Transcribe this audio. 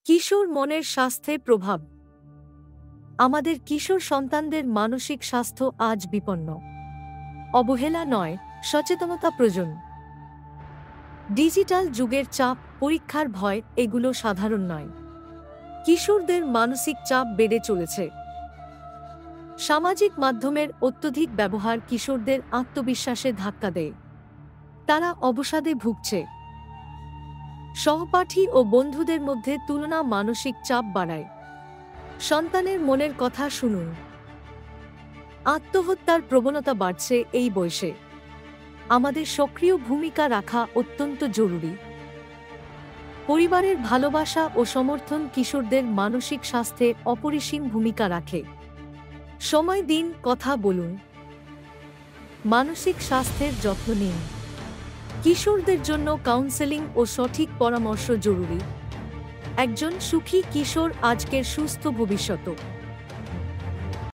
কিশোর মনের স্বাস্থ্যে প্রভাব। আমাদের কিশোর সন্তানদের মানসিক স্বাস্থ্য আজ বিপন্ন। অবহেলা নয়, সচেতনতা প্রয়োজন। ডিজিটাল যুগের চাপ, পরীক্ষার ভয় এগুলো সাধারণ নয়। কিশোরদের মানসিক চাপ বেড়ে চলেছে। সামাজিক মাধ্যমের অত্যধিক ব্যবহার কিশোরদের আত্মবিশ্বাসে ধাক্কা দেয়। তারা অবসাদে ভুগছে। সহপাঠী ও বন্ধুদের মধ্যে তুলনা মানসিক চাপ বাড়ায়। সন্তানের মনের কথা শুনুন। আত্মহত্যার প্রবণতা বাড়ছে এই বয়সে। আমাদের সক্রিয় ভূমিকা রাখা অত্যন্ত জরুরি। পরিবারের ভালোবাসা ও সমর্থন কিশোরদের মানসিক স্বাস্থ্যে অপরিসীম ভূমিকা রাখে। সময় দিন, কথা বলুন। মানসিক স্বাস্থ্যের যত্ন নিন। কিশোরদের জন্য কাউন্সেলিং ও সঠিক পরামর্শ জরুরি। একজন সুখী কিশোর আজকের সুস্থ ভবিষ্যৎ।